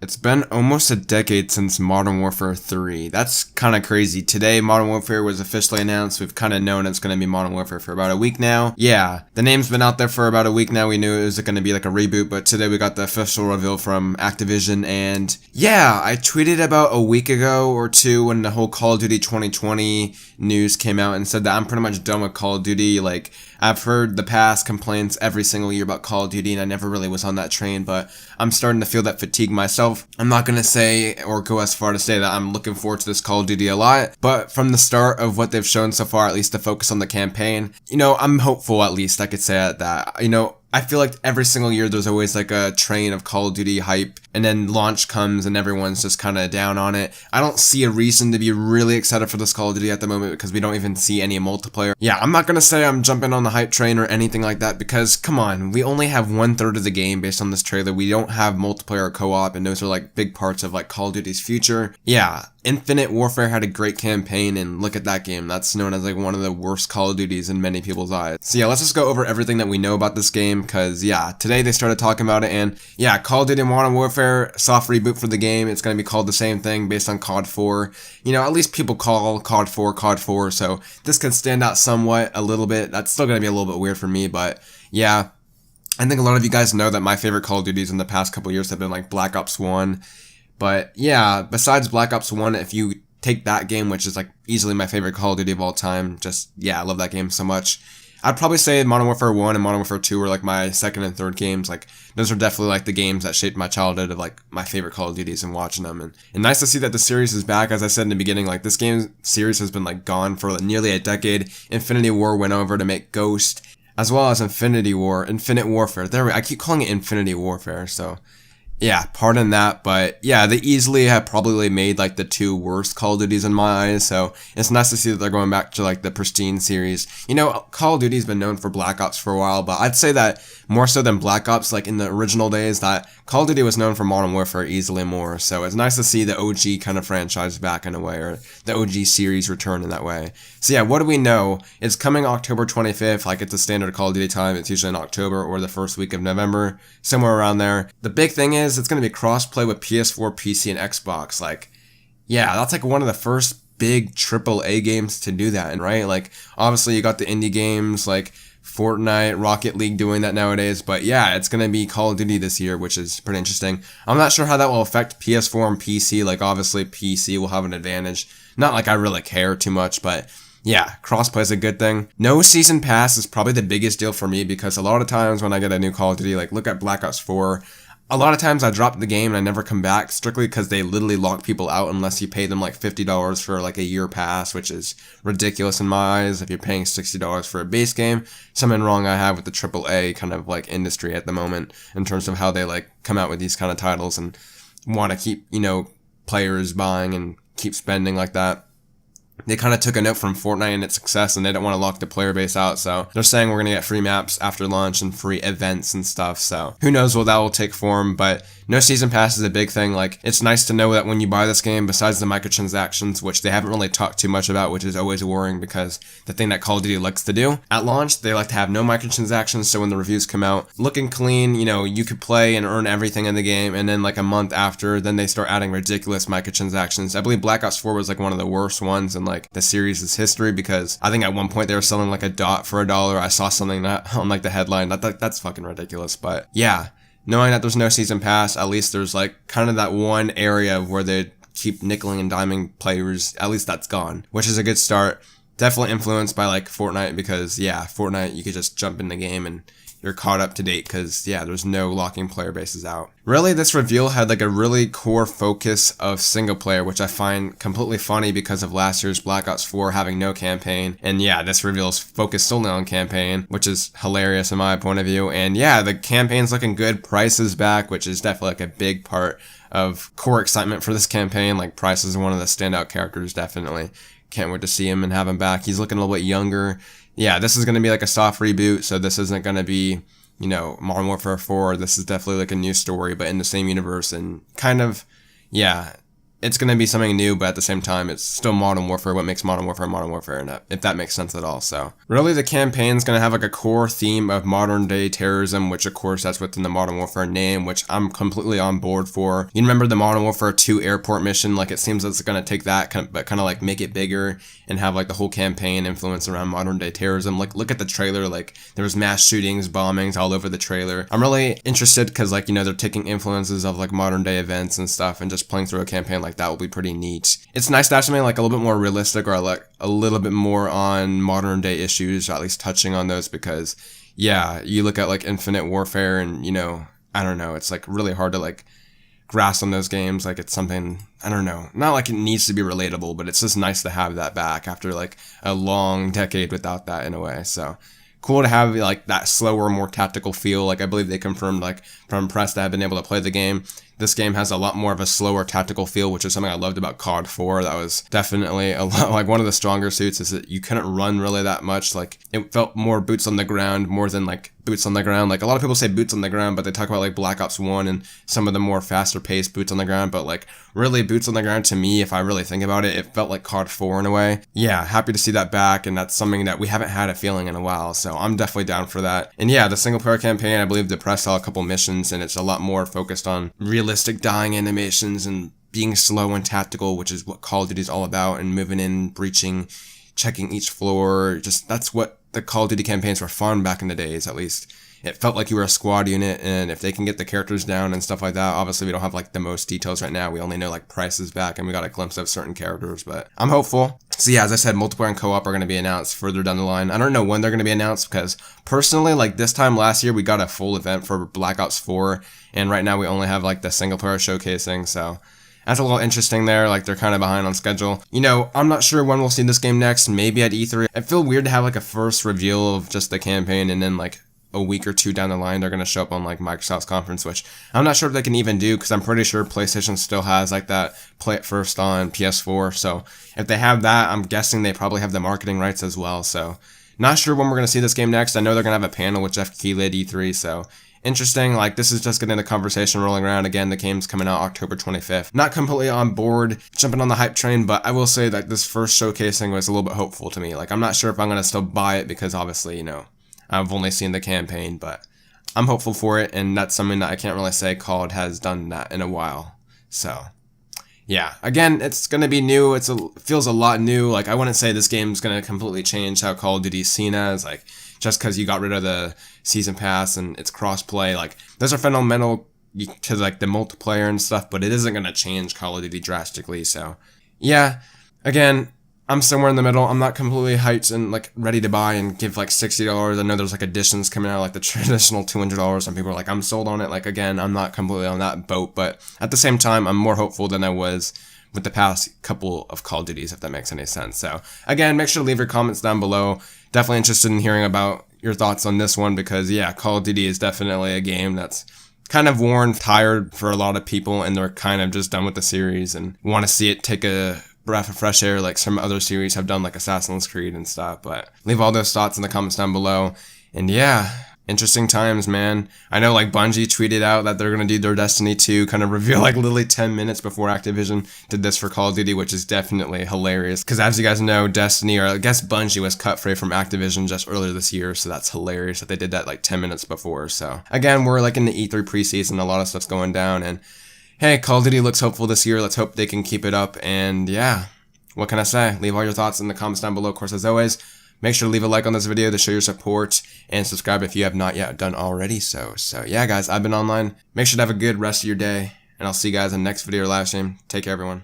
It's been almost a decade since Modern Warfare 3. That's kind of crazy. Today, Modern Warfare was officially announced. We've kind of known it's going to be Modern Warfare for about a week now. Yeah, the name's been out there for about a week now. We knew it was going to be like a reboot, but today we got the official reveal from Activision. And yeah, I tweeted about a week ago or two when the whole Call of Duty 2020 news came out and said that I'm pretty much done with Call of Duty. Like, I've heard the past complaints every single year about Call of Duty, and I never really was on that train, but I'm starting to feel that fatigue myself. I'm not going to say or go as far to say that I'm looking forward to this Call of Duty a lot, but from the start of what they've shown so far, at least to focus on the campaign, I'm hopeful, at least I could say at that. I feel like every single year there's always like a train of Call of Duty hype, and then launch comes and everyone's just kind of down on it. I don't see a reason to be really excited for this Call of Duty at the moment because we don't even see any multiplayer. Yeah, I'm not going to say I'm jumping on the hype train or anything like that because, come on, we only have 1/3 of the game based on this trailer. We don't have multiplayer or co-op, and those are like big parts of like Call of Duty's future. Yeah, Infinite Warfare had a great campaign, and look at that game. That's known as like one of the worst Call of Duties in many people's eyes. So yeah, let's just go over everything that we know about this game, because yeah, today they started talking about it, and yeah, Call of Duty Modern Warfare, soft reboot for the game. It's going to be called the same thing based on COD 4. At least people call COD 4, so this could stand out somewhat, a little bit. That's still going to be a little bit weird for me, but yeah. I think a lot of you guys know that my favorite Call of Duties in the past couple years have been like Black Ops 1. But yeah, besides Black Ops 1, if you take that game, which is like easily my favorite Call of Duty of all time, I love that game so much. I'd probably say Modern Warfare 1 and Modern Warfare 2 were like my second and third games. Like, those are definitely like the games that shaped my childhood of like my favorite Call of Duties and watching them. And nice to see that the series is back. As I said in the beginning, like this game series has been like gone for like nearly a decade. Infinity War went over to make Ghost, as well as Infinite Warfare. I keep calling it Infinity Warfare, so yeah, pardon that, but yeah, they easily have probably made like the two worst Call of Duties in my eyes, so it's nice to see that they're going back to like the pristine series. Call of Duty's been known for Black Ops for a while, but I'd say that more so than Black Ops, like in the original days, that Call of Duty was known for Modern Warfare easily more, so it's nice to see the OG kind of franchise back in a way, or the OG series return in that way. So yeah, what do we know? It's coming October 25th, like it's a standard Call of Duty time. It's usually in October or the first week of November, somewhere around there. The big thing is it's going to be cross-play with PS4, PC, and Xbox. Like, yeah, that's like one of the first big AAA games to do that, right? Like, obviously you got the indie games like Fortnite, Rocket League doing that nowadays, but yeah, it's going to be Call of Duty this year, which is pretty interesting. I'm not sure how that will affect PS4 and PC. Like, obviously PC will have an advantage. Not like I really care too much, but yeah, crossplay is a good thing. No season pass is probably the biggest deal for me, because a lot of times when I get a new Call of Duty, like look at Black Ops 4, a lot of times I drop the game and I never come back, strictly because they literally lock people out unless you pay them like $50 for like a year pass, which is ridiculous in my eyes. If you're paying $60 for a base game, something wrong I have with the AAA kind of like industry at the moment in terms of how they like come out with these kind of titles and want to keep, players buying and keep spending like that. They kind of took a note from Fortnite and its success, and they don't want to lock the player base out, so they're saying we're going to get free maps after launch and free events and stuff, so who knows what that will take form, but no season pass is a big thing. Like, it's nice to know that when you buy this game, besides the microtransactions, which they haven't really talked too much about, which is always worrying because the thing that Call of Duty likes to do, at launch, they like to have no microtransactions, so when the reviews come out, looking clean, you could play and earn everything in the game, and then like a month after, then they start adding ridiculous microtransactions. I believe Black Ops 4 was like one of the worst ones in like the series' history, because I think at one point they were selling like a dot for $1. I saw something that on like the headline. That's fucking ridiculous. But yeah, knowing that there's no season pass, at least there's like kind of that one area where they keep nickeling and diming players. At least that's gone, which is a good start. Definitely influenced by like Fortnite, because yeah, Fortnite, you could just jump in the game and you're caught up to date, because yeah, there's no locking player bases out. Really, this reveal had like a really core focus of single player, which I find completely funny because of last year's Black Ops 4 having no campaign. And yeah, this reveal is focused solely on campaign, which is hilarious in my point of view. And yeah, the campaign's looking good. Price is back, which is definitely like a big part of core excitement for this campaign. Like, Price is one of the standout characters, definitely. Can't wait to see him and have him back. He's looking a little bit younger. Yeah, this is going to be like a soft reboot, so this isn't going to be, Modern Warfare 4. This is definitely like a new story, but in the same universe, and kind of, yeah, it's going to be something new, but at the same time, it's still Modern Warfare. What makes Modern Warfare, and if that makes sense at all. So really, the campaign's going to have like a core theme of modern day terrorism, which of course that's within the Modern Warfare name, which I'm completely on board for. You remember the Modern Warfare 2 airport mission? Like, it seems it's going to take that, but kind of like make it bigger and have like the whole campaign influence around modern day terrorism. Like, look at the trailer. Like, there was mass shootings, bombings all over the trailer. I'm really interested because, like, you know, they're taking influences of like modern day events and stuff, and just playing through a campaign like that will be pretty neat. It's nice to have something like a little bit more realistic, or like a little bit more on modern day issues, or at least touching on those, because yeah, you look at like Infinite Warfare and, you know, I don't know, it's like really hard to like grasp on those games. Like, it's something, I don't know, not like it needs to be relatable, but it's just nice to have that back after like a long decade without that in a way. So cool to have like that slower, more tactical feel. Like, I believe they confirmed, like, from press that have been able to play the game, this game has a lot more of a slower tactical feel, which is something I loved about COD 4. That was definitely a lot, like, one of the stronger suits is that you couldn't run really that much. Like, it felt more boots on the ground, more than like boots on the ground. Like, a lot of people say boots on the ground, but they talk about like Black Ops 1 and some of the more faster paced boots on the ground. But like, really, boots on the ground to me, if I really think about it, it felt like COD 4 in a way. Yeah, happy to see that back, and that's something that we haven't had a feeling in a while, so I'm definitely down for that. And yeah, the single player campaign, I believe the press saw a couple missions, and it's a lot more focused on realistic dying animations and being slow and tactical, which is what Call of Duty is all about, and moving in, breaching, checking each floor. Just, that's what the Call of Duty campaigns were fun back in the days, at least. It felt like you were a squad unit, and if they can get the characters down and stuff like that, obviously we don't have like the most details right now. We only know like prices back, and we got a glimpse of certain characters, but I'm hopeful. So yeah, as I said, multiplayer and co-op are going to be announced further down the line. I don't know when they're going to be announced, because personally, like, this time last year, we got a full event for Black Ops 4, and right now we only have like the single player showcasing, so that's a little interesting there. Like, they're kind of behind on schedule. You know, I'm not sure when we'll see this game next, maybe at E3. I feel weird to have like a first reveal of just the campaign, and then like a week or two down the line they're going to show up on like Microsoft's conference, which I'm not sure if they can even do, because I'm pretty sure PlayStation still has like that play it first on PS4. So if they have that, I'm guessing they probably have the marketing rights as well. So not sure when we're going to see this game next. I know they're going to have a panel with Jeff Keighley at E3, so interesting. Like, this is just getting the conversation rolling around. Again, the game's coming out October 25th. Not completely on board jumping on the hype train, but I will say that this first showcasing was a little bit hopeful to me. Like, I'm not sure if I'm going to still buy it, because obviously, you know, I've only seen the campaign, but I'm hopeful for it, and that's something that I can't really say COD has done that in a while. So yeah, again, it's going to be new. It feels a lot new. Like, I wouldn't say this game's going to completely change how Call of Duty is seen as, like, just because you got rid of the season pass and it's cross-play. Like, those are fundamental to like the multiplayer and stuff, but it isn't going to change Call of Duty drastically. So yeah, again, I'm somewhere in the middle. I'm not completely hyped and like ready to buy and give like $60. I know there's like additions coming out, like the traditional $200. Some people are like, I'm sold on it. Like, again, I'm not completely on that boat, but at the same time, I'm more hopeful than I was with the past couple of Call of Duties, if that makes any sense. So again, make sure to leave your comments down below. Definitely interested in hearing about your thoughts on this one, because yeah, Call of Duty is definitely a game that's kind of worn, tired for a lot of people, and they're kind of just done with the series and want to see it take a breath of fresh air like some other series have done, like Assassin's Creed and stuff. But leave all those thoughts in the comments down below. And yeah, interesting times, man. I know like Bungie tweeted out that they're going to do their Destiny 2 kind of reveal like literally 10 minutes before Activision did this for Call of Duty, which is definitely hilarious, because as you guys know, Destiny, or I guess Bungie, was cut free from Activision just earlier this year, so that's hilarious that they did that like 10 minutes before. So again, we're like in the E3 preseason, a lot of stuff's going down, and hey, Call of Duty looks hopeful this year. Let's hope they can keep it up. And yeah, what can I say? Leave all your thoughts in the comments down below. Of course, as always, make sure to leave a like on this video to show your support, and subscribe if you have not yet done already. So yeah, guys, I've been online. Make sure to have a good rest of your day, and I'll see you guys in the next video or live stream. Take care, everyone.